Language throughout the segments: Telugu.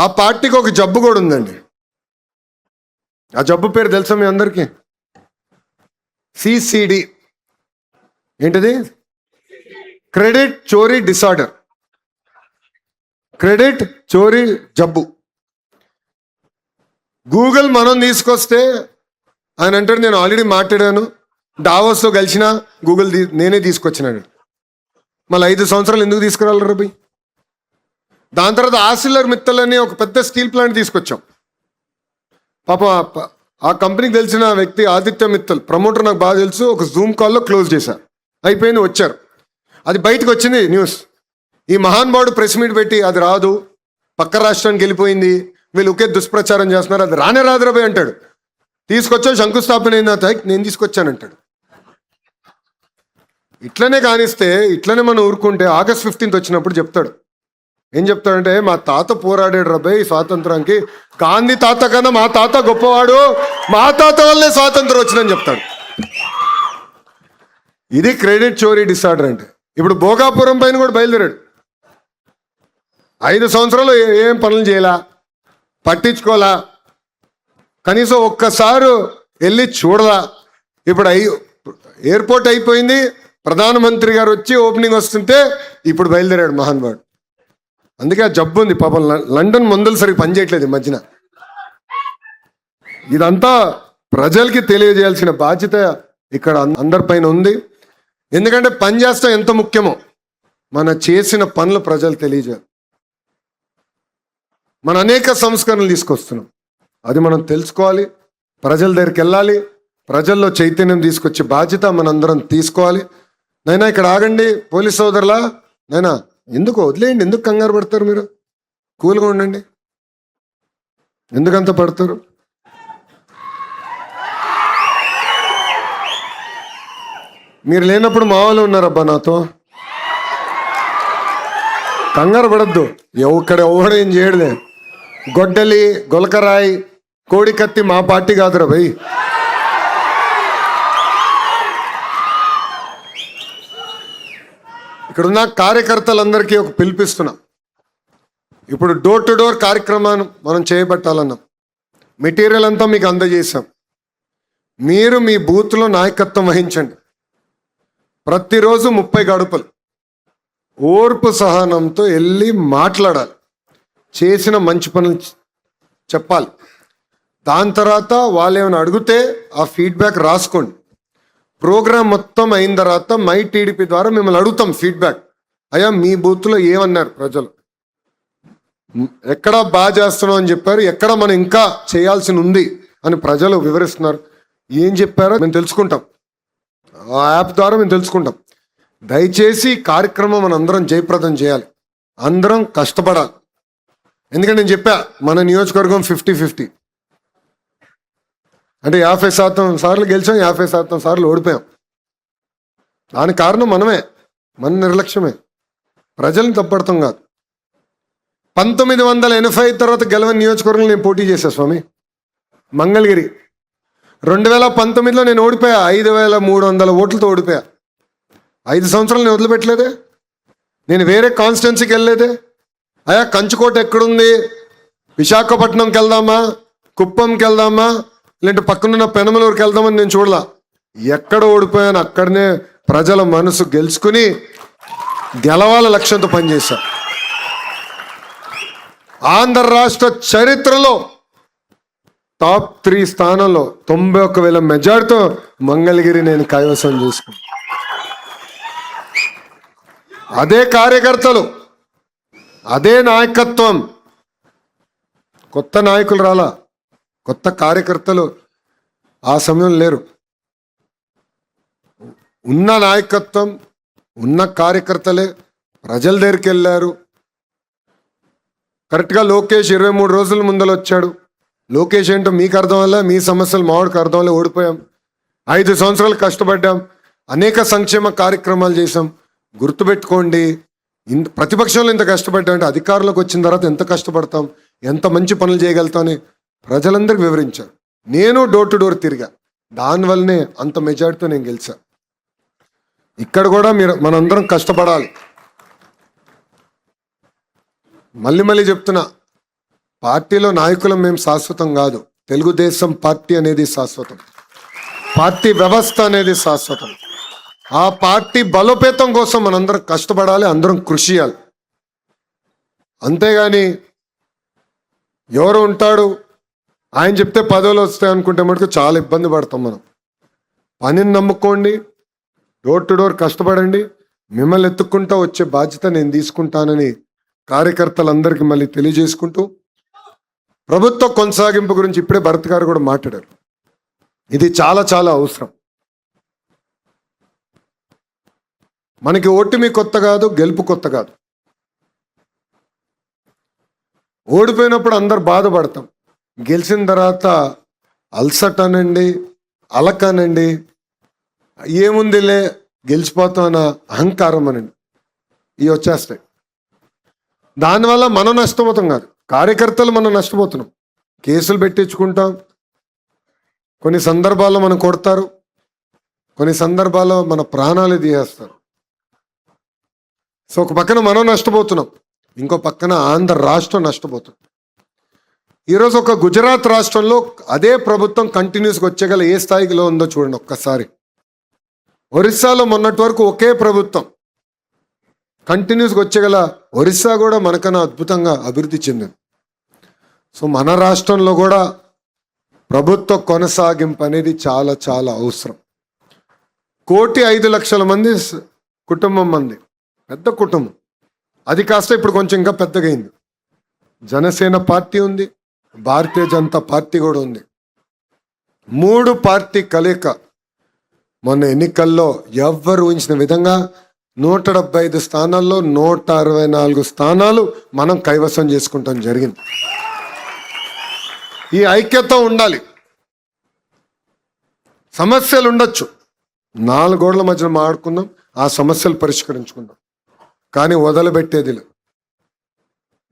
ఆ పార్టీకి ఒక జబ్బు కూడా ఉందండి. ఆ జబ్బు పేరు తెలుసా మీ అందరికీ? సిసిడి. ఏంటిది? క్రెడిట్ చోరీ డిసార్డర్. క్రెడిట్ చోరీ జబ్బు. గూగుల్ మనం తీసుకొస్తే ఆయన అంటాడు, నేను ఆల్రెడీ మాట్లాడాను, డావోస్తో కలిసిన గూగుల్ నేనే తీసుకొచ్చినాడు. మళ్ళీ 5 సంవత్సరాలు ఎందుకు తీసుకురాలి రబీ? దాని తర్వాత ఆసిల్లర్ మిత్తల్ అని ఒక పెద్ద స్టీల్ ప్లాంట్ తీసుకొచ్చాం. పాపం ఆ కంపెనీకి తెలిసిన వ్యక్తి ఆదిత్య మిత్తల్, ప్రమోటర్ నాకు బాగా తెలుసు, ఒక జూమ్ కాల్లో క్లోజ్ చేశారు. అయిపోయింది, వచ్చారు. అది బయటకు వచ్చింది న్యూస్. ఈ మహానుభావుడు ప్రెస్ మీట్ పెట్టి అది రాదు, పక్క రాష్ట్రానికి వెళ్ళిపోయింది, వీళ్ళు ఒకే దుష్ప్రచారం చేస్తున్నారు, అది రానే రాదు రాబోయ్ అంటాడు. తీసుకొచ్చావు, శంకుస్థాపన అయిందా, నేను తీసుకొచ్చానంటాడు. ఇట్లనే కానిస్తే, ఇట్లనే మనం ఊరుకుంటే ఆగస్ట్ 15 వచ్చినప్పుడు చెప్తాడు. ఏం చెప్తాడంటే, మా తాత పోరాడాడు రాబోయ్ స్వాతంత్రానికి, గాంధీ తాత కన్నా మా తాత గొప్పవాడు, మా తాత వల్లే స్వాతంత్రం వచ్చిందని చెప్తాడు. ఇది క్రెడిట్ చోరీ డిసార్డర్ అంటే. ఇప్పుడు భోగాపురం పైన కూడా బయలుదేరాడు. 5 సంవత్సరాలు ఏం పనులు చేయాలా, పట్టించుకోవాలా, కనీసం ఒక్కసారి వెళ్ళి చూడలా. ఇప్పుడు ఎయిర్పోర్ట్ అయిపోయింది, ప్రధానమంత్రి గారు వచ్చి ఓపెనింగ్ వస్తుంటే ఇప్పుడు బయలుదేరాడు మహానుభావుడు. అందుకే ఆ జబ్బు ఉంది పాపం. లండన్ మందులు సరిగ్గా పనిచేయట్లేదు ఈ మధ్యన. ఇదంతా ప్రజలకి తెలియజేయాల్సిన బాధ్యత ఇక్కడ అందరిపైన ఉంది. ఎందుకంటే పని చేస్తాం ఎంత ముఖ్యమో, మన చేసిన పనులు ప్రజలు తెలియజేయాలి. మన అనేక సంస్కరణలు తీసుకొస్తున్నాం, అది మనం తెలుసుకోవాలి, ప్రజల దగ్గరికి వెళ్ళాలి, ప్రజల్లో చైతన్యం తీసుకొచ్చే బాధ్యత మనందరం తీసుకోవాలి. నైనా ఇక్కడ ఆగండి పోలీస్ సోదరులా, నైనా ఎందుకు వదిలేయండి, ఎందుకు కంగారు పడతారు? మీరు కూల్గా ఉండండి, ఎందుకంత పడతారు? మీరు లేనప్పుడు మా వాళ్ళు ఉన్నారబ్బా నాతో, కంగారు పడద్దు. ఇక్కడ ఎవడేం చేయడలే. గొడ్డలి, గొలకరాయి, కోడికత్తి మా పార్టీ కాదురా భయ్. ఇక్కడున్న కార్యకర్తలందరికీ ఒక పిలిపిస్తున్నా. ఇప్పుడు డోర్ టు డోర్ కార్యక్రమాన్ని మనం చేపట్టాలన్నాం. మెటీరియల్ అంతా మీకు అందజేశాం. మీరు మీ బూత్లో నాయకత్వం వహించండి. ప్రతిరోజు 30 గడుపులు ఓర్పు సహనంతో వెళ్ళి మాట్లాడాలి, చేసిన మంచి పనులు చెప్పాలి. దాని తర్వాత వాళ్ళు ఏమైనా అడిగితే ఆ ఫీడ్బ్యాక్ రాసుకోండి. ప్రోగ్రామ్ మొత్తం అయిన తర్వాత మై టీడీపీ ద్వారా మిమ్మల్ని అడుగుతాం ఫీడ్బ్యాక్. అయ్యా మీ బూత్లో ఏమన్నారు ప్రజలు, ఎక్కడ బాగా చేస్తున్నాం అని చెప్పారు, ఎక్కడ మనం ఇంకా చేయాల్సి ఉంది అని ప్రజలు వివరిస్తున్నారు, ఏం చెప్పారో మేము తెలుసుకుంటాం. ఆ యాప్ ద్వారా మేము తెలుసుకుంటాం. దయచేసి కార్యక్రమం మన అందరం జయప్రదం చేయాలి, అందరం కష్టపడాలి. ఎందుకంటే నేను చెప్పా, మన నియోజకవర్గం 50-50 అంటే 50% సార్లు గెలిచాం, 50% సార్లు ఓడిపోయాం. దానికి కారణం మనమే, మన నిర్లక్ష్యమే. ప్రజల్ని తప్పడతాం కాదు. 1980 తర్వాత గెలవని నియోజకవర్గంలో నేను పోటీ చేశా స్వామి, మంగళగిరి. 2019లో నేను ఓడిపోయా, 5300 ఓట్లతో ఓడిపోయా. 5 సంవత్సరాలు నేను వదిలిపెట్టలేదే, నేను వేరే కాన్స్టిట్యున్సీకి వెళ్ళలేదే. అయ్యా కంచుకోట ఎక్కడుంది, విశాఖపట్నంకి వెళ్దామా, కుప్పంకి వెళ్దామా, లేదంటే పక్కనున్న పెనమలూరుకి వెళ్దామని నేను చూడలా. ఎక్కడ ఓడిపోయాను అక్కడనే ప్రజల మనసు గెలుచుకుని గెలవాల లక్ష్యంతో పనిచేశా. ఆంధ్ర రాష్ట్ర చరిత్రలో టాప్ 3 స్థానంలో 91,000 మెజార్టీతో మంగళగిరి నేను కైవసం చేసుకున్నాను. అదే కార్యకర్తలు, అదే నాయకత్వం. కొత్త నాయకులు రాలా, కొత్త కార్యకర్తలు ఆ సమయం లేరు. ఉన్న నాయకత్వం, ఉన్న కార్యకర్తలే ప్రజల దగ్గరికి వెళ్ళారు. కరెక్ట్గా లోకేష్ 23 రోజుల ముందర వచ్చాడు. లోకేష్ ఏంటో మీకు అర్థం వల్ల, మీ సమస్యలు మావాడికి అర్థం వల్ల ఓడిపోయాం. 5 సంవత్సరాలు కష్టపడ్డాం, అనేక సంక్షేమ కార్యక్రమాలు చేసాం. గుర్తుపెట్టుకోండి, ప్రతిపక్షంలో ఇంత కష్టపడ్డామంటే అధికారంలోకి వచ్చిన తర్వాత ఎంత కష్టపడతాం, ఎంత మంచి పనులు చేయగలుగుతామని ప్రజలందరికీ వివరించారు. నేను డోర్ టు డోర్ తిరిగా, దానివల్లనే అంత మెజార్టీతో నేను గెలిచా. ఇక్కడ కూడా మనందరం కష్టపడాలి. మళ్ళీ చెప్తున్నా, పార్టీలో నాయకులం మేము శాశ్వతం కాదు. తెలుగుదేశం పార్టీ అనేది శాశ్వతం, పార్టీ వ్యవస్థ అనేది శాశ్వతం. ఆ పార్టీ బలోపేతం కోసం మనందరం కష్టపడాలి, అందరం కృషి చేయాలి. అంతేగాని ఎవరు ఉంటాడు ఆయన చెప్తే పదవులు వస్తాయి అనుకుంటే మటుకు చాలా ఇబ్బంది పడతాం మనం. పనిని నమ్ముకోండి, డోర్ టు డోర్ కష్టపడండి, మిమ్మల్ని ఎత్తుక్కుంటా వచ్చే బాధ్యత నేను తీసుకుంటానని కార్యకర్తలందరికీ మళ్ళీ తెలియజేసుకుంటూ, ప్రభుత్వ కొనసాగింపు గురించి ఇప్పుడే భరత్ గారు కూడా మాట్లాడారు. ఇది చాలా చాలా అవసరం. మనకి ఓటమి కొత్త కాదు, గెలుపు కొత్త కాదు. ఓడిపోయినప్పుడు అందరు బాధపడతాం, గెలిచిన తర్వాత అల్సట్ అనండి, అలకనండి, ఏముందిలే గెలిచిపోతామన్న అహంకారం అనండి, ఇవి వచ్చేస్తాయి. దానివల్ల మనం నష్టపోతాం కాదు, కార్యకర్తలు మనం నష్టపోతున్నాం. కేసులు పెట్టించుకుంటాం, కొన్ని సందర్భాల్లో మనం కొడతారు, కొన్ని సందర్భాల్లో మన ప్రాణాలు తీసేస్తారు. సో ఒక పక్కన మనం నష్టపోతున్నాం, ఇంకో పక్కన ఆంధ్ర రాష్ట్రం నష్టపోతుంది. ఈరోజు ఒక గుజరాత్ రాష్ట్రంలో అదే ప్రభుత్వం కంటిన్యూస్గా వచ్చేగల ఏ స్థాయిలో ఉందో చూడండి ఒక్కసారి. ఒరిస్సాలో మొన్నటి వరకు ఒకే ప్రభుత్వం కంటిన్యూస్గా వచ్చేగల ఒరిస్సా కూడా మనకన్నా అద్భుతంగా అభివృద్ధి చెందింది. సో మన రాష్ట్రంలో కూడా ప్రభుత్వ కొనసాగింపు అనేది చాలా చాలా అవసరం. 1,05,00,000 మంది కుటుంబం మంది, పెద్ద కుటుంబం. అది కాస్త ఇప్పుడు కొంచెం ఇంకా పెద్దగా అయింది. జనసేన పార్టీ ఉంది, భారతీయ జనతా పార్టీ కూడా ఉంది. 3 పార్టీ కలయిక మొన్న ఎన్నికల్లో ఎవ్వరు ఊహించిన విధంగా 175 స్థానాల్లో 164 స్థానాలు మనం కైవసం చేసుకుంటాం జరిగింది. ఈ ఐక్యత ఉండాలి. సమస్యలు ఉండొచ్చు, 4 గోడల మధ్యన మాట్లాడుకుందాం, ఆ సమస్యలు పరిష్కరించుకుందాం, కానీ వదలబెట్టేది లేదు.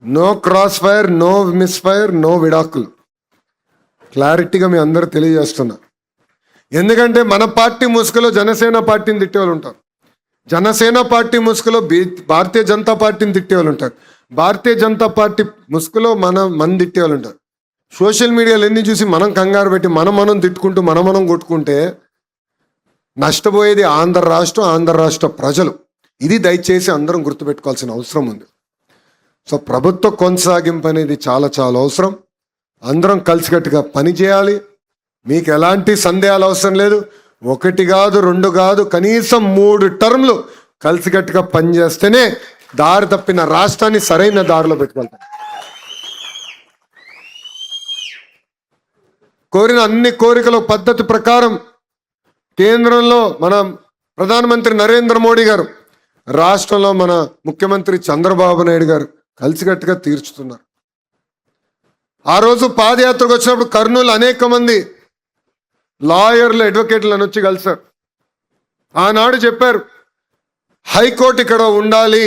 No crossfire, no misfire, no విడాకులు. క్లారిటీగా మీ అందరూ తెలియజేస్తున్నా. ఎందుకంటే మన పార్టీ ముసుగులో జనసేన పార్టీని తిట్టేవాళ్ళు ఉంటారు, జనసేన పార్టీ ముసుగులో భారతీయ జనతా పార్టీని తిట్టేవాళ్ళు ఉంటారు, భారతీయ జనతా పార్టీ ముసుగులో మన తిట్టేవాళ్ళు ఉంటారు. సోషల్ మీడియాలో ఎన్ని చూసి మనం కంగారు పెట్టి మనం తిట్టుకుంటూ మనం కొట్టుకుంటే నష్టపోయేది ఆంధ్ర రాష్ట్రం, ఆంధ్ర రాష్ట్ర ప్రజలు. ఇది దయచేసి అందరం గుర్తుపెట్టుకోవాల్సిన అవసరం ఉంది. సో ప్రభుత్వ కొనసాగింపు అనేది చాలా చాలా అవసరం. అందరం కలిసికట్టుగా పనిచేయాలి. మీకు ఎలాంటి సందేహాలు అవసరం లేదు. 1 కాదు, 2 కాదు, కనీసం 3 టర్మ్లు కలిసికట్టుగా పనిచేస్తేనే దారి తప్పిన రాష్ట్రాన్ని సరైన దారిలో పెట్టుకెళ్తాం. కోరిన అన్ని కోరికల పద్ధతి ప్రకారం కేంద్రంలో మన ప్రధానమంత్రి నరేంద్ర మోడీ గారు, రాష్ట్రంలో మన ముఖ్యమంత్రి చంద్రబాబు నాయుడు గారు కలిసికట్టుగా తీర్చుతున్నారు. ఆ రోజు పాదయాత్రకు వచ్చినప్పుడు కర్నూలు అనేక మంది లాయర్లు, అడ్వకేట్లు అని వచ్చి కలిశారు. ఆనాడు చెప్పారు, హైకోర్టు ఇక్కడ ఉండాలి,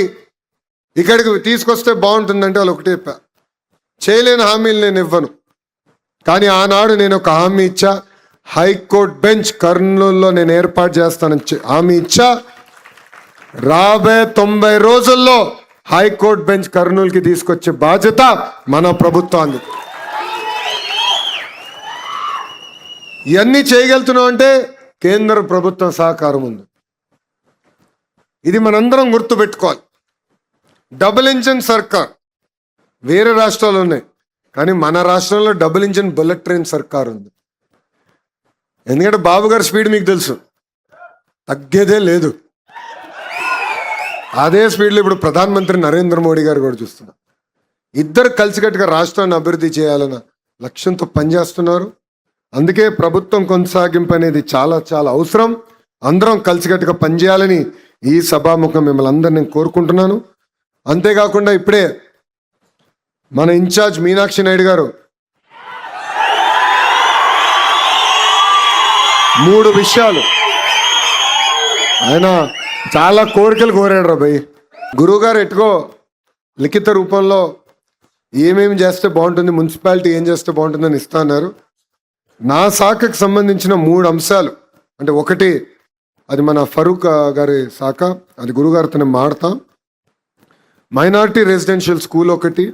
ఇక్కడికి తీసుకొస్తే బాగుంటుందంటే వాళ్ళు ఒకటే చెప్పారు, చేయలేని హామీలు నేను ఇవ్వను. కానీ ఆనాడు నేను ఒక హామీ ఇచ్చా, హైకోర్టు బెంచ్ కర్నూలులో నేను ఏర్పాటు చేస్తానని హామీ ఇచ్చా. రాబోయే 90 రోజుల్లో హైకోర్టు బెంచ్ కర్నూలుకి తీసుకొచ్చే బాధ్యత మన ప్రభుత్వాన్ని. ఇవన్నీ చేయగలుగుతున్నాం అంటే కేంద్ర ప్రభుత్వం సహకారం ఉంది. ఇది మనందరం గుర్తుపెట్టుకోవాలి. డబుల్ ఇంజిన్ సర్కార్ వేరే రాష్ట్రాలు ఉన్నాయి, కానీ మన రాష్ట్రంలో డబుల్ ఇంజిన్ బుల్లెట్ ట్రైన్ సర్కార్ ఉంది. ఎందుకంటే బాబు గారి స్పీడ్ మీకు తెలుసు, తగ్గేదే లేదు. అదే స్పీడ్లో ఇప్పుడు ప్రధానమంత్రి నరేంద్ర మోడీ గారు కూడా చూస్తున్నారు. ఇద్దరు కలిసికట్టుగా రాష్ట్రాన్ని అభివృద్ధి చేయాలన్న లక్ష్యంతో పనిచేస్తున్నారు. అందుకే ప్రభుత్వం కొనసాగింపు అనేది చాలా చాలా అవసరం. అందరం కలిసికట్టుగా పనిచేయాలని ఈ సభాముఖం మిమ్మల్ని అందరినీ కోరుకుంటున్నాను. అంతేకాకుండా ఇప్పుడే మన ఇన్ఛార్జ్ మీనాక్షి నాయుడు గారు 3 విషయాలు, ఆయన చాలా కోరికలు కోరాడు రా భయ్. గురువు గారు ఎట్టుకో లిఖిత రూపంలో ఏమేమి చేస్తే బాగుంటుంది, మున్సిపాలిటీ ఏం చేస్తే బాగుంటుందని ఇస్తా అన్నారు. నా శాఖకు సంబంధించిన 3 అంశాలు, అంటే ఒకటి అది మన ఫరూక్ గారి శాఖ, అది గురుగారితో మాడతాం. మైనారిటీ రెసిడెన్షియల్ స్కూల్ ఒకటి,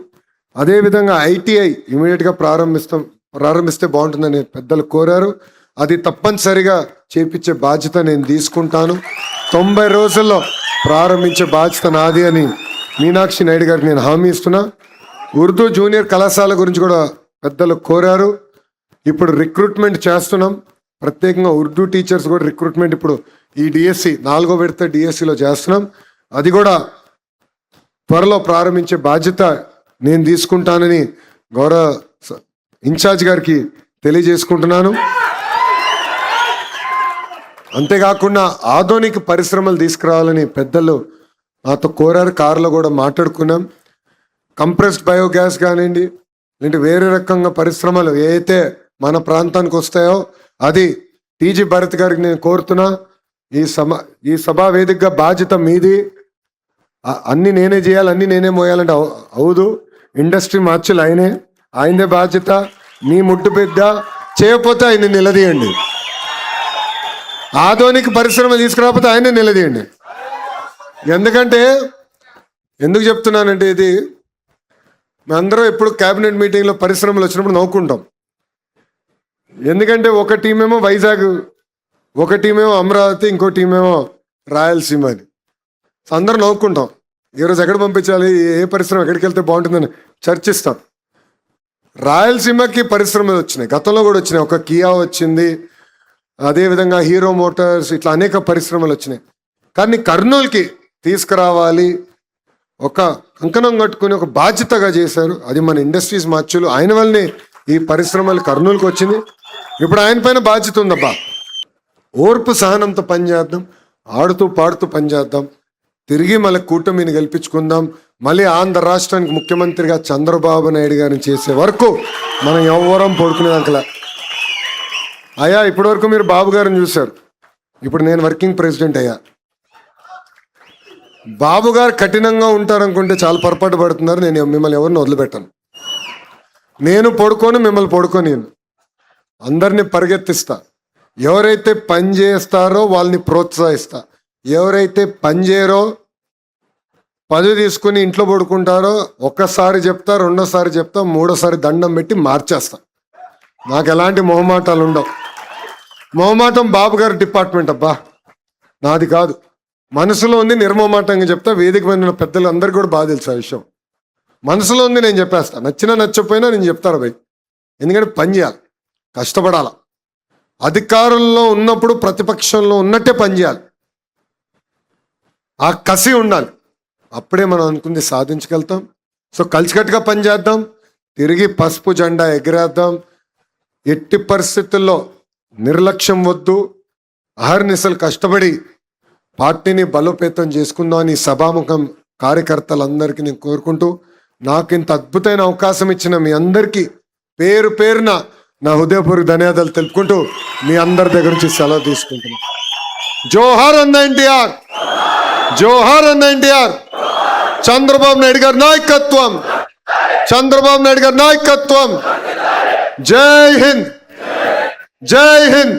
అదేవిధంగా ఐటీఐ ఇమీడియట్గా ప్రారంభిస్తే బాగుంటుందని పెద్దలు కోరారు. అది తప్పనిసరిగా చేపించే బాధ్యత నేను తీసుకుంటాను. 90 రోజుల్లో ప్రారంభించే బాధ్యత నాది అని మీనాక్షి నాయుడు గారికి నేను హామీ ఇస్తున్నా. ఉర్దూ జూనియర్ కళాశాల గురించి కూడా పెద్దలు కోరారు. ఇప్పుడు రిక్రూట్మెంట్ చేస్తున్నాం. ప్రత్యేకంగా ఉర్దూ టీచర్స్ కూడా రిక్రూట్మెంట్ ఇప్పుడు ఈ డిఎస్సి 4వ విడత డిఎస్సిలో చేస్తున్నాం. అది కూడా త్వరలో ప్రారంభించే బాధ్యత నేను తీసుకుంటానని గౌరవ ఇన్ఛార్జ్ గారికి తెలియజేసుకుంటున్నాను. అంతేకాకుండా ఆధునిక పరిశ్రమలు తీసుకురావాలని పెద్దలు నాతో కోరారు. కారులో కూడా మాట్లాడుకున్నాం. కంప్రెస్డ్ బయోగ్యాస్ కానివ్వండి, లేదంటే వేరే రకంగా పరిశ్రమలు ఏవైతే మన ప్రాంతానికి వస్తాయో అది టీజీ భరత్ గారికి నేను కోరుతున్నా. ఈ సభా వేదికగా బాధ్యత మీది. అన్ని నేనే చేయాలి, అన్ని నేనే మోయాలంటే అవుదు. ఇండస్ట్రీ మార్చులు ఆయనదే బాధ్యత. మీ ముట్టు పెద్ద చేయకపోతే ఆయన నిలదీయండి. ఆధునిక పరిశ్రమ తీసుకురాకపోతే ఆయనే నిలదీయండి. ఎందుకు చెప్తున్నానంటే ఇది మేమందరం ఎప్పుడు క్యాబినెట్ మీటింగ్లో పరిశ్రమలు వచ్చినప్పుడు నవ్వుకుంటాం. ఎందుకంటే ఒక టీమేమో వైజాగ్, ఒక టీమేమో అమరావతి, ఇంకో టీమేమో రాయలసీమ అని అందరూ నవ్వుకుంటాం. ఈరోజు ఎక్కడ పంపించాలి, ఏ పరిశ్రమ ఎక్కడికి వెళ్తే బాగుంటుందని చర్చిస్తాం. రాయలసీమకి పరిశ్రమలు వచ్చినాయి, గతంలో కూడా వచ్చినాయి. ఒక కియా వచ్చింది, అదేవిధంగా హీరో మోటార్స్, ఇట్లా అనేక పరిశ్రమలు వచ్చినాయి. కానీ కర్నూలుకి తీసుకురావాలి, ఒక కంకణం కట్టుకుని ఒక బాధ్యతగా చేశారు. అది మన ఇండస్ట్రీస్ మార్చులు. ఆయన వల్లనే ఈ పరిశ్రమలు కర్నూలుకి వచ్చింది. ఇప్పుడు ఆయన పైన బాధ్యత ఉందబ్బా. ఓర్పు సహనంతో పనిచేద్దాం, ఆడుతూ పాడుతూ పనిచేద్దాం. తిరిగి మళ్ళీ కూటమిని గెలిపించుకుందాం. మళ్ళీ ఆంధ్ర రాష్ట్రానికి ముఖ్యమంత్రిగా చంద్రబాబు నాయుడు గారిని చేసే వరకు మనం ఎవ్వరం పడుకునేదాకలా. అయ్యా ఇప్పటివరకు మీరు బాబు గారిని చూశారు, ఇప్పుడు నేను వర్కింగ్ ప్రెసిడెంట్ అయ్యా. బాబు గారు కఠినంగా ఉంటారనుకుంటే చాలా పొరపాటు పడుతున్నారు. నేను మిమ్మల్ని ఎవరిని వదిలిపెట్టాను. నేను పడుకోను, మిమ్మల్ని పడుకోని అందరినీ పరిగెత్తిస్తా. ఎవరైతే పని చేస్తారో వాళ్ళని ప్రోత్సహిస్తా. ఎవరైతే పని చేయరో, పదవి తీసుకుని ఇంట్లో పడుకుంటారో, ఒక్కసారి చెప్తా, రెండోసారి చెప్తా, మూడోసారి దండం పెట్టి మార్చేస్తా. నాకు ఎలాంటి మొహమాటాలు ఉండవు. మొహమాటం బాబు గారి డిపార్ట్మెంట్ అబ్బా, నాది కాదు. మనసులో ఉంది నిర్మమాటంగా చెప్తా. వేదిక మీద ఉన్న పెద్దలు అందరికీ కూడా బాగా తెలుసు ఆ విషయం. మనసులో ఉంది నేను చెప్పేస్తా. నచ్చినా నచ్చకపోయినా నేను చెప్తాను భయ్. ఎందుకంటే పని చేయాలి, కష్టపడాలి. అధికారంలో ఉన్నప్పుడు ప్రతిపక్షంలో ఉన్నట్టే పని చేయాలి. ఆ కసి ఉండాలి. అప్పుడే మనం అనుకుంది సాధించగలుగుతాం. సో కలిసికట్టుగా పనిచేద్దాం, తిరిగి పసుపు జెండా ఎగిరేద్దాం. ఎట్టి పరిస్థితుల్లో నిర్లక్ష్యం వద్దు. అహర్నిశలు కష్టపడి పార్టీని బలోపేతం చేసుకుందాం అని సభాముఖం కార్యకర్తలందరికీ నేను కోరుకుంటూ, నాకు ఇంత అద్భుతమైన అవకాశం ఇచ్చిన మీ అందరికీ పేరు పేరున నా హృదయపూర్వక ధన్యవాదాలు తెలుపుకుంటూ మీ అందరి దగ్గర నుంచి సెలవు తీసుకుంటున్నాను. జోహార్ అన్న ఎన్టీఆర్, జోహార్ అన్న ఎన్టీఆర్. చంద్రబాబు నాయుడు గారి నాయకత్వం, చంద్రబాబు నాయుడు గారి నాయకత్వం. జై హింద్, జై హింద్.